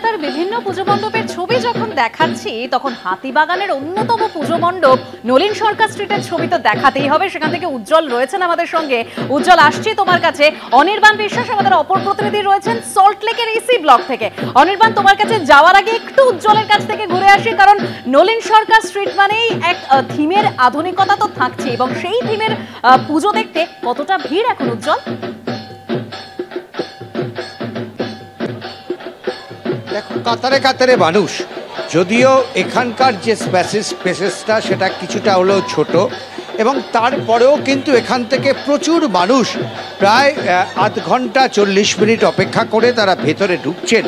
কলকাতার বিভিন্ন পুজো মণ্ডপের ছবি যখন দেখাচ্ছি তখন হাতিবাগানের অন্যতম পুজো মণ্ডপ নলিন সরকার স্ট্রিটের ছবি তো দেখাতেই হবে। সেখান থেকে উজ্জ্বল রয়েছেন আমাদের সঙ্গে। উজ্জ্বল, আসছি তোমার কাছে। অনির্বাণ বিশ্বাস আমাদের অপর প্রতিনিধি রয়েছেন সল্টলেকের এসি ব্লক থেকে। অনির্বাণ, তোমার কাছে যাওয়ার আগে একটু উজ্জ্বলের কাছ থেকে ঘুরে আসি, কারণ নলিন সরকার স্ট্রিট মানেই এক থিমের আধুনিকতা তো থাকছে, এবং সেই থিমের পুজো দেখতে কতটা ভিড় এখন উজ্জ্বল? দেখো, কাতারে কাতারে মানুষ, যদিও এখানকার যে স্পেসেসটা সেটা কিছুটা হলেও ছোট, এবং তারপরেও কিন্তু এখান থেকে প্রচুর মানুষ প্রায় আধ ঘন্টা 40 মিনিট অপেক্ষা করে তারা ভেতরে ঢুকছেন।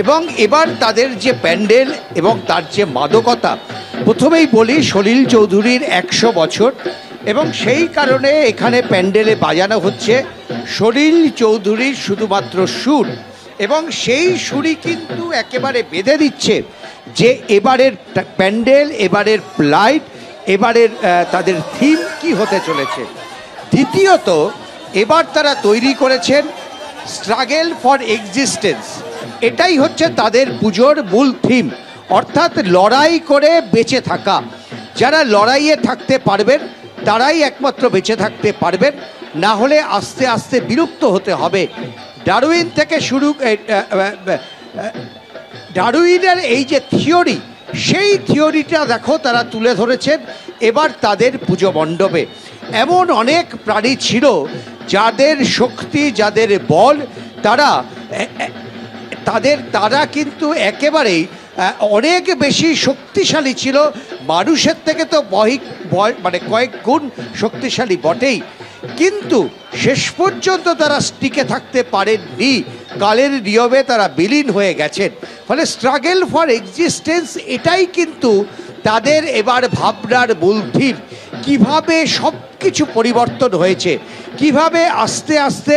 এবং এবার তাদের যে প্যান্ডেল এবং তার যে মাদকতা, প্রথমেই বলি সলিল চৌধুরীর 100 বছর, এবং সেই কারণে এখানে প্যান্ডেলে বাজানো হচ্ছে সলিল চৌধুরীর শুধুমাত্র সুর, এবং সেই সুরই কিন্তু একেবারে বেঁধে দিচ্ছে যে এবারের প্যান্ডেল, এবারের লাইট, এবারের তাদের থিম কি হতে চলেছে। দ্বিতীয়ত, এবার তারা তৈরি করেছেন স্ট্রাগল ফর এক্সিস্টেন্স। এটাই হচ্ছে তাদের পুজোর মূল থিম, অর্থাৎ লড়াই করে বেঁচে থাকা। যারা লড়াইয়ে থাকতে পারবেন তারাই একমাত্র বেঁচে থাকতে পারবেন, না হলে আস্তে আস্তে বিলুপ্ত হতে হবে। ডারউইন থেকে শুরু, ডারউইনের এই যে থিওরি, সেই থিওরিটা দেখো তারা তুলে ধরেছেন এবার তাদের পুজো মণ্ডপে। এমন অনেক প্রাণী ছিল যাদের শক্তি, যাদের বল, তারা কিন্তু একেবারেই অনেক বেশি শক্তিশালী ছিল, মানুষের থেকে তো মানে কয়েক গুণ শক্তিশালী বটেই, কিন্তু শেষ পর্যন্ত তারা টিকে থাকতে পারেননি। কালের নিয়মে তারা বিলীন হয়ে গেছেন। ফলে স্ট্রাগল ফর এক্সিস্টেন্স এটাই কিন্তু তাদের এবার ভাবনার মূল থিম। কীভাবে সব কিছু পরিবর্তন হয়েছে, কিভাবে আস্তে আস্তে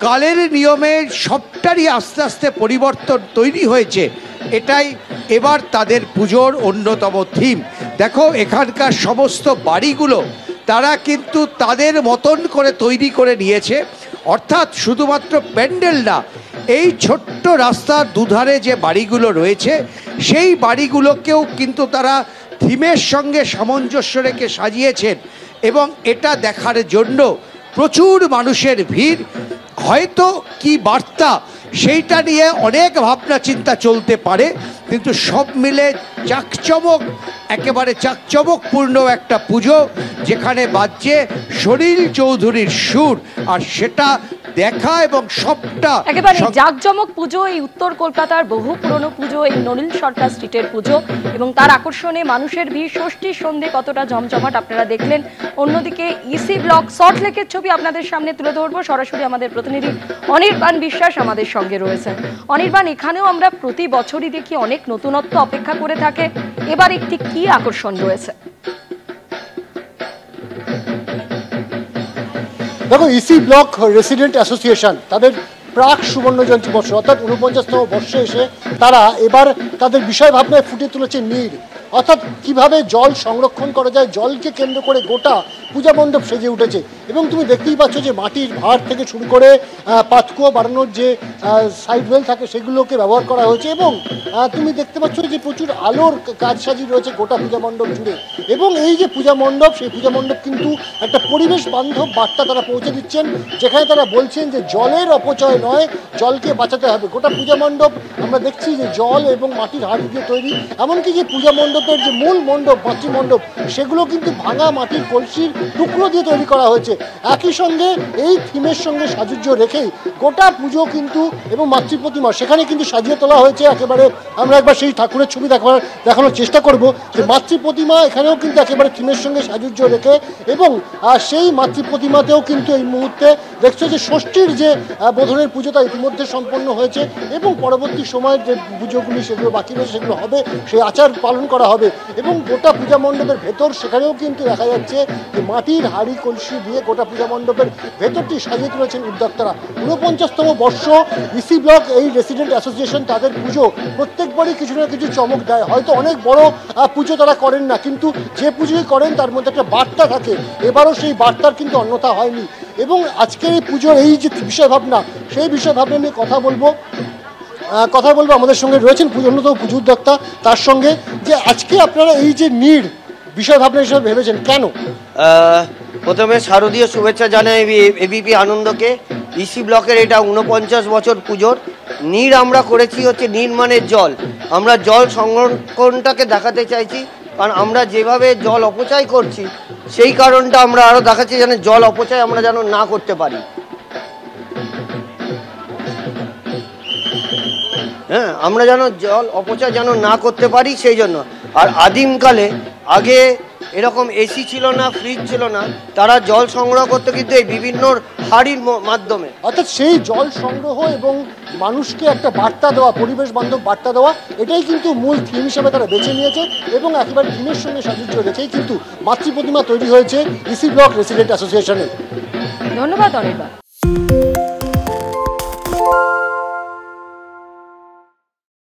কালের নিয়মে সবটারই আস্তে আস্তে পরিবর্তন তৈরি হয়েছে, এটাই এবার তাদের পুজোর অন্যতম থিম। দেখো, এখানকার সমস্ত বাড়িগুলো তারা কিন্তু তাদের মতন করে তৈরি করে নিয়েছে, অর্থাৎ শুধুমাত্র প্যান্ডেল না, এই ছোট্ট রাস্তার দুধারে যে বাড়িগুলো রয়েছে সেই বাড়িগুলোকেও কিন্তু তারা থিমের সঙ্গে সামঞ্জস্য রেখে সাজিয়েছেন, এবং এটা দেখার জন্য প্রচুর মানুষের ভিড়। হয়তো কি বার্তা সেইটা নিয়ে অনেক ভাবনা চিন্তা চলতে পারে, কিন্তু সব মিলে চাকচমক, একেবারে চাকচমকপূর্ণ একটা পুজো, যেখানে বাজছে সলিল চৌধুরীর সুর, আর সেটা দেখা এবং সবটা একেবারে জাঁকজমক পুজো। এই উত্তর কলকাতার বহু পুরনো পুজো, এই নলিন সরকার স্ট্রিটের পুজো, এবং তার আকর্ষণে মানুষের ভিড়। ষষ্ঠীর সন্ধে কতটা জমজমাট আপনারা দেখলেন। অন্যদিকে ইসি ব্লক সল্টলেকের ছবি আপনাদের সামনে তুলে ধরবো। সরাসরি আমাদের প্রতিনিধি অনির্বাণ বিশ্বাস আমাদের সঙ্গে রয়েছেন। অনির্বাণ, এখানেও আমরা প্রতি বছরই দেখি অনেক নতুনত্ব অপেক্ষা করে থাকে, এবার একটি কি আকর্ষণ রয়েছে? দেখো, ইসি ব্লক রেসিডেন্ট অ্যাসোসিয়েশন তাদের প্রাক সুবর্ণ জয়ন্তী বর্ষ অর্থাৎ 49তম বর্ষে এসে তারা এবার তাদের বিষয় ভাবনায় ফুটিয়ে তুলেছে নীড়, অর্থাৎ কিভাবে জল সংরক্ষণ করা যায়। জলকে কেন্দ্র করে গোটা পূজা মণ্ডপ সেজে উঠেছে, এবং তুমি দেখতেই পাচ্ছ যে মাটির ভাঁড় থেকে শুরু করে পাতকুয়ো বাড়ানোর যে সাইড ওয়েল থাকে সেগুলোকে ব্যবহার করা হয়েছে, এবং তুমি দেখতে পাচ্ছ যে প্রচুর আলোর কাজ সাজি রয়েছে গোটা পূজা মণ্ডপ জুড়ে। এবং এই যে পূজা মণ্ডপ, সেই পূজা মণ্ডপ কিন্তু একটা পরিবেশ বান্ধব বার্তা তারা পৌঁছে দিচ্ছেন, যেখানে তারা বলছেন যে জলের অপচয় নয়, জলকে বাঁচাতে হবে। গোটা পূজা মণ্ডপ আমরা দেখছি যে জল এবং মাটির হাড়ি দিয়ে তৈরি, এমনকি যে পূজা মণ্ডপের যে মূল মণ্ডপ, মাতৃমণ্ডপ, সেগুলো কিন্তু ভাঙা মাটির কলসির টুকরো দিয়ে তৈরি করা হয়েছে। একই সঙ্গে এই থিমের সঙ্গে সাজুজ্য রেখেই গোটা পুজো কিন্তু, এবং মাতৃ প্রতিমা সেখানে কিন্তু সাজিয়ে তোলা হয়েছে। একেবারে আমরা একবার সেই ঠাকুরের ছবি দেখানোর চেষ্টা করব যে মাতৃ প্রতিমা এখানেও কিন্তু একেবারে থিমের সঙ্গে সাজুজ্য রেখে, এবং সেই মাতৃ প্রতিমাতেও কিন্তু এই মুহূর্তে দেখছো যে ষষ্ঠীর যে বোধনের পুজোটা ইতিমধ্যে সম্পন্ন হয়েছে, এবং পরবর্তী সময়ের যে পুজোগুলি সেগুলো বাকি রয়েছে সেগুলো হবে, সেই আচার পালন করা হবে। এবং গোটা পূজা মণ্ডপের ভেতর সেখানেও কিন্তু দেখা যাচ্ছে যে মাটির হাড়ি কলসি দিয়ে গোটা পূজা মণ্ডপের ভেতরটি সাজিয়ে তুলেছেন উদ্যোক্তারা। 49তম বর্ষ ইসি ব্লক এই রেসিডেন্ট অ্যাসোসিয়েশন তাদের পুজো প্রত্যেকবারই কিছু না কিছু চমক দেয়। হয়তো অনেক বড় পুজো তারা করেন না, কিন্তু যে পুজোই করেন তার মধ্যে একটা বার্তা থাকে। এবারও সেই বার্তার কিন্তু অন্যথা হয়নি, এবং আজকের এই পুজোর এই যে বিষয় ভাবনা, সেই বিষয় ভাবনা নিয়ে কথা বলবো কথা বলবো। আমাদের সঙ্গে রয়েছেন অন্যতম পুজো উদ্যোক্তা, তার সঙ্গে যে আজকে আপনারা এই যে নীড় বিষয় ভাবনা হিসেবে ভেবেছেন কেন? প্রথমে শারদীয় শুভেচ্ছা জানাই এবিপি আনন্দকে। ইসি ব্লকের এটা 49 বছর পুজোর নীড় আমরা করেছি হচ্ছে নীড় মানে জল। আমরা জল সংরক্ষণটাকে দেখাতে চাইছি, কারণ আমরা যেভাবে জল অপচয় করছি সেই কারণটা আমরা আরও দেখাচ্ছি যেন জল অপচয় আমরা যেন না করতে পারি। হ্যাঁ, আমরা যেন জল অপচয় যেন না করতে পারি সেই জন্য। আর আদিমকালে আগে এরকম এসি ছিল না, ফ্রিজ ছিল না, তারা জল সংগ্রহ করতে কিন্তু এই বিভিন্ন হাঁড়ির মাধ্যমে। অর্থাৎ সেই জল সংগ্রহ এবং মানুষকে একটা বার্তা দেওয়া, পরিবেশ বান্ধব বার্তা দেওয়া, এটাই কিন্তু মূল থিম হিসেবে তারা বেছে নিয়েছে এবং একেবারে থিমের সঙ্গে সাযুজ্য রেখেই কিন্তু মাতৃ প্রতিমা তৈরি হয়েছে ইসি ব্লক রেসিডেন্ট অ্যাসোসিয়েশনে। ধন্যবাদ অনির্বাণ।